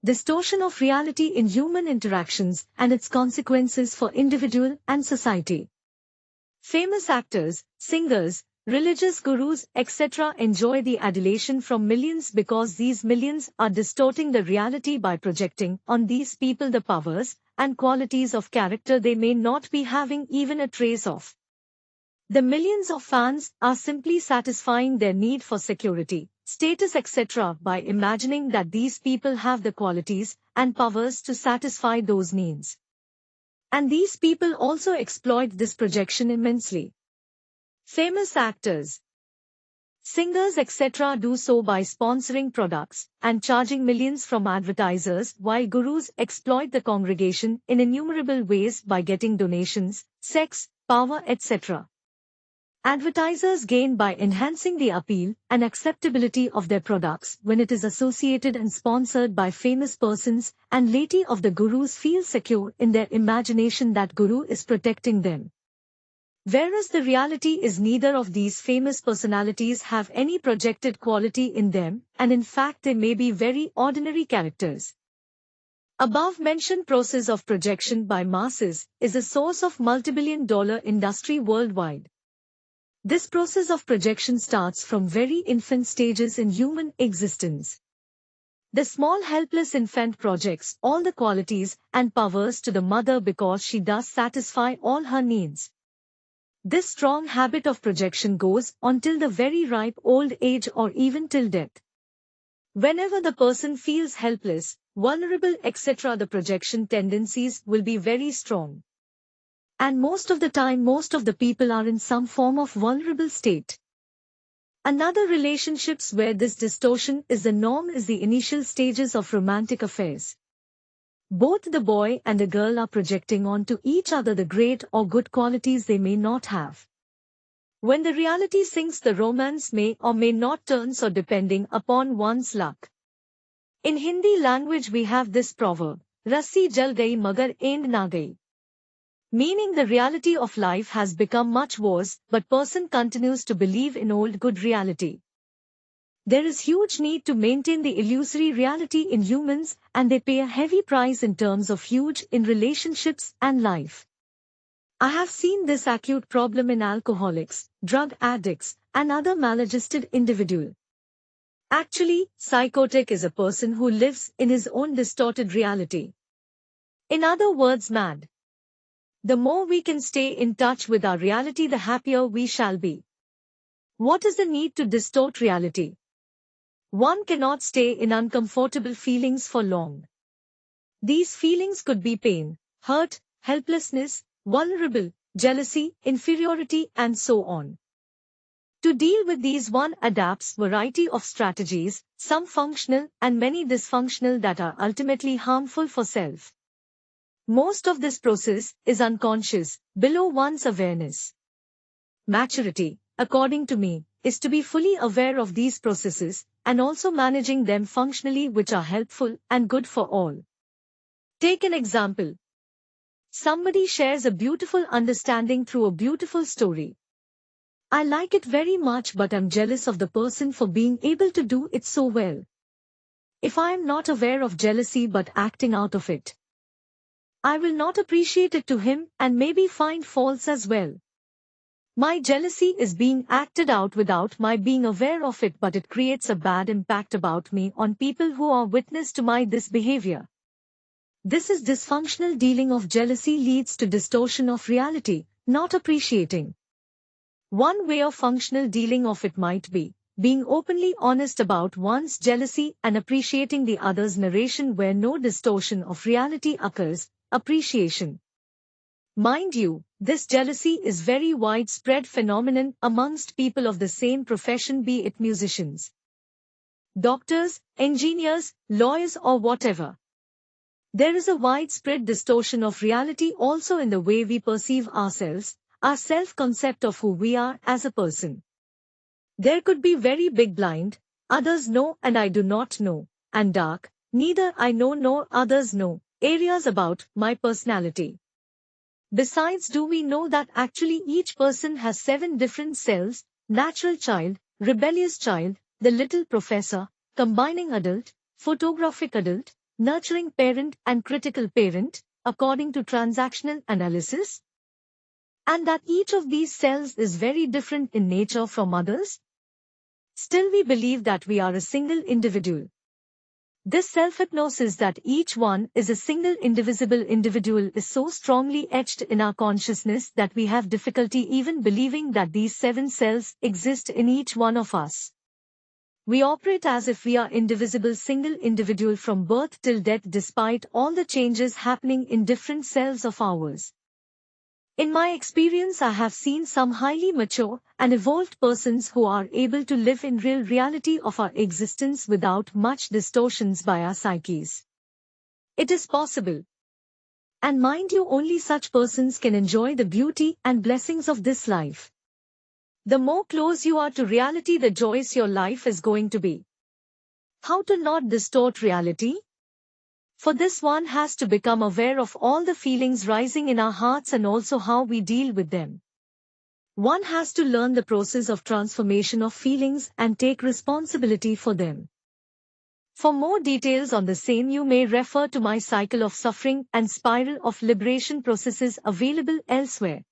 Distortion of reality in human interactions and its consequences for individual and society. Famous actors, singers, religious gurus, etc. enjoy the adulation from millions because these millions are distorting the reality by projecting on these people the powers and qualities of character they may not be having even a trace of. The millions of fans are simply satisfying their need for security, status, etc. by imagining that these people have the qualities and powers to satisfy those needs. And these people also exploit this projection immensely. Famous actors, singers, etc. do so by sponsoring products and charging millions from advertisers, while gurus exploit the congregation in innumerable ways by getting donations, sex, power, etc. Advertisers gain by enhancing the appeal and acceptability of their products when it is associated and sponsored by famous persons, and laity of the gurus feel secure in their imagination that guru is protecting them. Whereas the reality is neither of these famous personalities have any projected quality in them, and in fact they may be very ordinary characters. Above-mentioned process of projection by masses is a source of multi-billion-dollar industry worldwide. This process of projection starts from very infant stages in human existence. The small helpless infant projects all the qualities and powers to the mother because she does satisfy all her needs. This strong habit of projection goes on till the very ripe old age or even till death. Whenever the person feels helpless, vulnerable, etc., the projection tendencies will be very strong. And most of the time most of the people are in some form of vulnerable state. Another relationships where this distortion is the norm is the initial stages of romantic affairs. Both the boy and the girl are projecting onto each other the great or good qualities they may not have. When the reality sinks, the romance may or may not turn so depending upon one's luck. In Hindi language we have this proverb, Rassi jal gayi magar end na gayi. Meaning the reality of life has become much worse, but person continues to believe in old good reality. There is huge need to maintain the illusory reality in humans, and they pay a heavy price in terms of huge in relationships and life. I have seen this acute problem in alcoholics, drug addicts, and other maladjusted individuals. Actually, psychotic is a person who lives in his own distorted reality. In other words, mad. The more we can stay in touch with our reality, the happier we shall be. What is the need to distort reality? One cannot stay in uncomfortable feelings for long. These feelings could be pain, hurt, helplessness, vulnerable, jealousy, inferiority, and so on. To deal with these, one adapts variety of strategies, some functional and many dysfunctional, that are ultimately harmful for self. Most of this process is unconscious, below one's awareness. Maturity, according to me, is to be fully aware of these processes and also managing them functionally, which are helpful and good for all. Take an example. Somebody shares a beautiful understanding through a beautiful story. I like it very much, but I'm jealous of the person for being able to do it so well. If I am not aware of jealousy but acting out of it, I will not appreciate it to him and maybe find faults as well. My jealousy is being acted out without my being aware of it, but it creates a bad impact about me on people who are witness to my this behavior. This is dysfunctional dealing of jealousy, leads to distortion of reality, not appreciating. One way of functional dealing of it might be being openly honest about one's jealousy and appreciating the other's narration where no distortion of reality occurs. Appreciation. Mind you, this jealousy is very widespread phenomenon amongst people of the same profession, be it musicians, doctors, engineers, lawyers, or whatever. There is a widespread distortion of reality also in the way we perceive ourselves, our self-concept of who we are as a person. There could be very big blind, others know and I do not know, and dark, neither I know nor others know, areas about my personality. Besides, do we know that actually each person has 7 different selves: natural child, rebellious child, the little professor, combining adult, photographic adult, nurturing parent and critical parent, according to transactional analysis, and that each of these cells is very different in nature from others. Still we believe that we are a single individual. This self-hypnosis that each one is a single indivisible individual is so strongly etched in our consciousness that we have difficulty even believing that these 7 cells exist in each one of us. We operate as if we are indivisible single individual from birth till death despite all the changes happening in different cells of ours. In my experience, I have seen some highly mature and evolved persons who are able to live in real reality of our existence without much distortions by our psyches. It is possible. And mind you, only such persons can enjoy the beauty and blessings of this life. The more close you are to reality, the joyous your life is going to be. How to not distort reality? For this, one has to become aware of all the feelings rising in our hearts and also how we deal with them. One has to learn the process of transformation of feelings and take responsibility for them. For more details on the same, you may refer to my Cycle of Suffering and Spiral of Liberation processes available elsewhere.